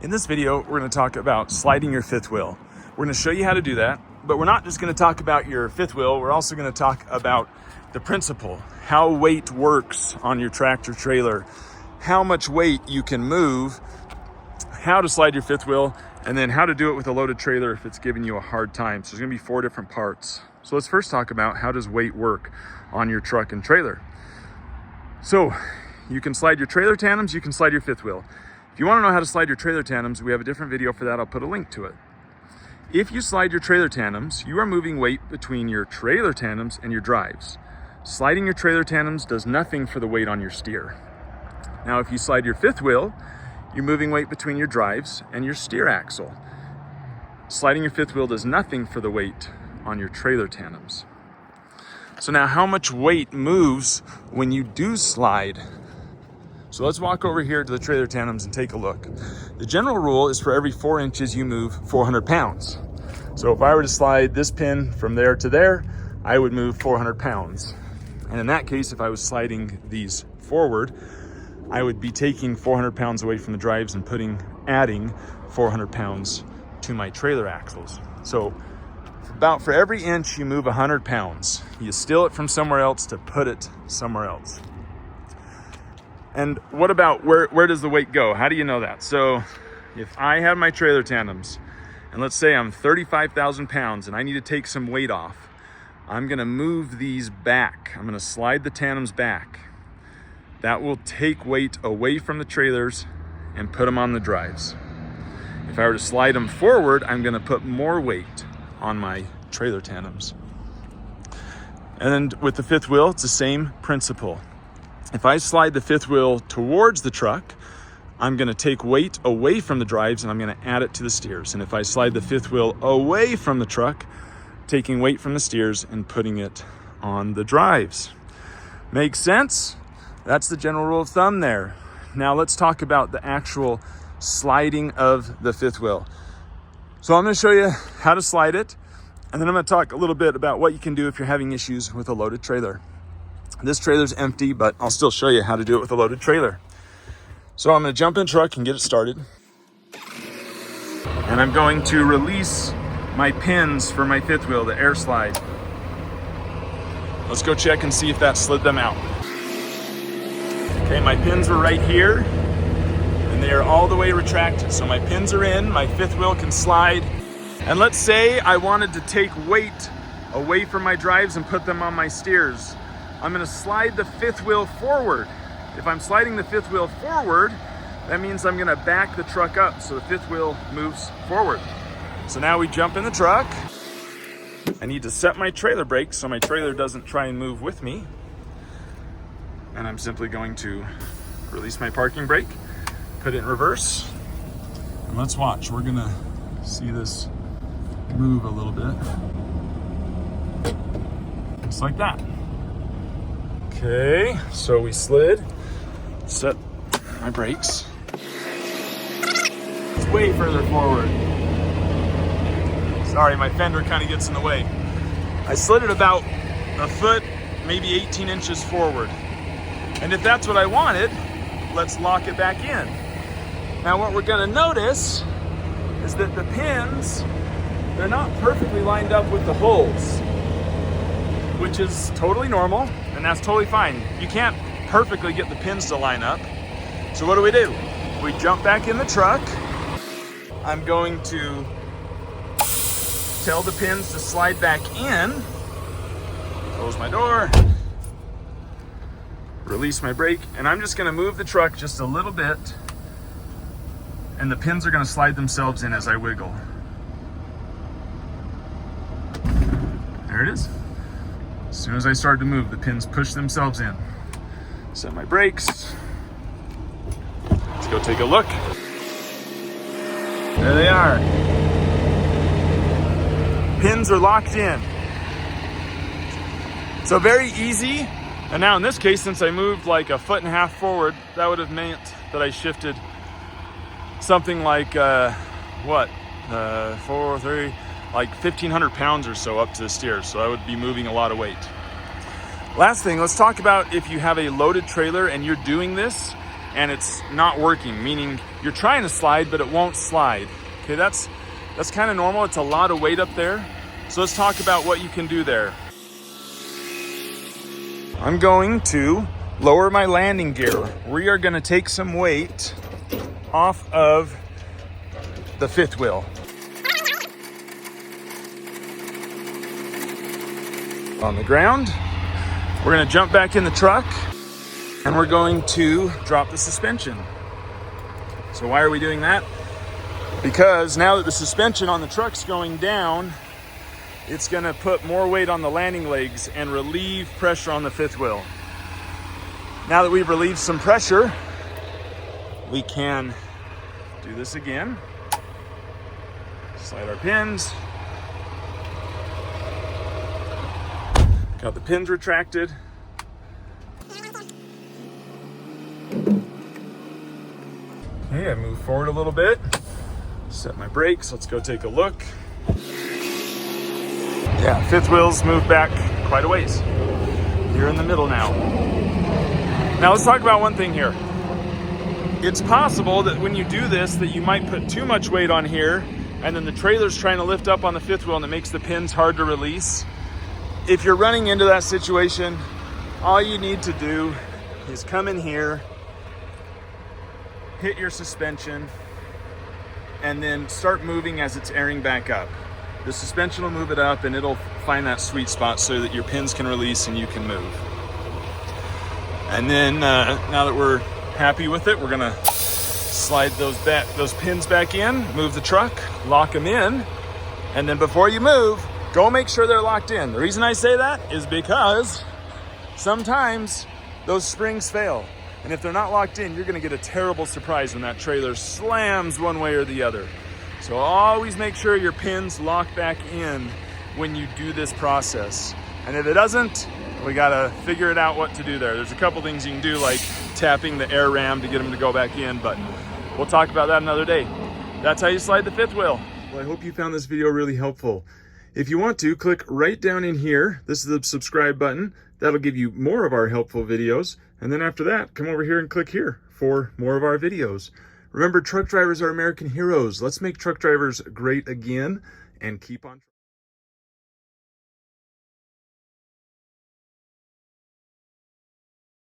In this video, we're going to talk about sliding your fifth wheel. We're going to show you how to do that, but we're not just going to talk about your fifth wheel. We're also going to talk about the principle, how weight works on your tractor trailer, how much weight you can move, how to slide your fifth wheel, and then how to do it with a loaded trailer if it's giving you a hard time. So there's going to be 4 different parts. So let's first talk about how does weight work on your truck and trailer. So you can slide your trailer tandems, you can slide your fifth wheel. If you want to know how to slide your trailer tandems, we have a different video for that. I'll put a link to it. If you slide your trailer tandems, you are moving weight between your trailer tandems and your drives. Sliding your trailer tandems does nothing for the weight on your steer. Now, if you slide your fifth wheel, you're moving weight between your drives and your steer axle. Sliding your fifth wheel does nothing for the weight on your trailer tandems. So now, how much weight moves when you do slide? So let's walk over here to the trailer tandems and take a look. The general rule is for every 4 inches you move 400 pounds. So if I were to slide this pin from there to there, I would move 400 pounds. And in that case, if I was sliding these forward, I would be taking 400 pounds away from the drives and adding 400 pounds to my trailer axles. So about for every inch you move 100 pounds, you steal it from somewhere else to put it somewhere else. And what about where does the weight go? How do you know that? So if I have my trailer tandems, and let's say I'm 35,000 pounds and I need to take some weight off, I'm gonna move these back. I'm gonna slide the tandems back. That will take weight away from the trailers and put them on the drives. If I were to slide them forward, I'm gonna put more weight on my trailer tandems. And then with the fifth wheel, it's the same principle. If I slide the fifth wheel towards the truck, I'm gonna take weight away from the drives and I'm gonna add it to the steers. And if I slide the fifth wheel away from the truck, taking weight from the steers and putting it on the drives. Make sense? That's the general rule of thumb there. Now let's talk about the actual sliding of the fifth wheel. So I'm gonna show you how to slide it, and then I'm gonna talk a little bit about what you can do if you're having issues with a loaded trailer. This trailer's empty, but I'll still show you how to do it with a loaded trailer. So I'm gonna jump in the truck and get it started. And I'm going to release my pins for my fifth wheel, the air slide. Let's go check and see if that slid them out. Okay, my pins were right here, and they are all the way retracted. So my pins are in, my fifth wheel can slide. And let's say I wanted to take weight away from my drives and put them on my steers. I'm gonna slide the fifth wheel forward. If I'm sliding the fifth wheel forward, that means I'm gonna back the truck up so the fifth wheel moves forward. So now we jump in the truck. I need to set my trailer brakes so my trailer doesn't try and move with me. And I'm simply going to release my parking brake, put it in reverse, and let's watch. We're gonna see this move a little bit. Just like that. Okay, so we slid, set my brakes. It's way further forward. Sorry, my fender kind of gets in the way. I slid it about a foot, maybe 18 inches forward. And if that's what I wanted, let's lock it back in. Now what we're gonna notice is that the pins, they're not perfectly lined up with the holes, which is totally normal, and that's totally fine. You can't perfectly get the pins to line up. So what do? We jump back in the truck. I'm going to tell the pins to slide back in. Close my door. Release my brake, and I'm just gonna move the truck just a little bit, and the pins are gonna slide themselves in as I wiggle. There it is. As soon as I start to move, the pins push themselves in. Set my brakes. Let's go take a look. There they are. Pins are locked in. So very easy. And now in this case, since I moved like 1.5 feet forward, that would have meant that I shifted something like, 1,500 pounds or so up to the steer. So I would be moving a lot of weight. Last thing, let's talk about if you have a loaded trailer and you're doing this and it's not working, meaning you're trying to slide, but it won't slide. Okay, that's kind of normal. It's a lot of weight up there. So let's talk about what you can do there. I'm going to lower my landing gear. We are going to take some weight off of the fifth wheel. On the ground, we're going to jump back in the truck and we're going to drop the suspension. So why are we doing that? Because now that the suspension on the truck's going down, it's going to put more weight on the landing legs and relieve pressure on the fifth wheel. Now that we've relieved some pressure, we can do this again. Slide our pins. Got the pins retracted. Okay, I move forward a little bit. Set my brakes. Let's go take a look. Yeah, fifth wheel's moved back quite a ways. You're in the middle now. Now let's talk about one thing here. It's possible that when you do this that you might put too much weight on here and then the trailer's trying to lift up on the fifth wheel and it makes the pins hard to release. If you're running into that situation, all you need to do is come in here, hit your suspension, and then start moving as it's airing back up. The suspension will move it up and it'll find that sweet spot so that your pins can release and you can move. And then now that we're happy with it, we're gonna slide those pins back in, move the truck, lock them in, and then before you move, go make sure they're locked in. The reason I say that is because sometimes those springs fail. And if they're not locked in, you're gonna get a terrible surprise when that trailer slams one way or the other. So always make sure your pins lock back in when you do this process. And if it doesn't, we gotta figure it out what to do there. There's a couple things you can do, like tapping the air ram to get them to go back in, but we'll talk about that another day. That's how you slide the fifth wheel. Well, I hope you found this video really helpful. If you want to, click right down in here. This is the subscribe button. That'll give you more of our helpful videos. And then after that, come over here and click here for more of our videos. Remember, truck drivers are American heroes. Let's make truck drivers great again and keep on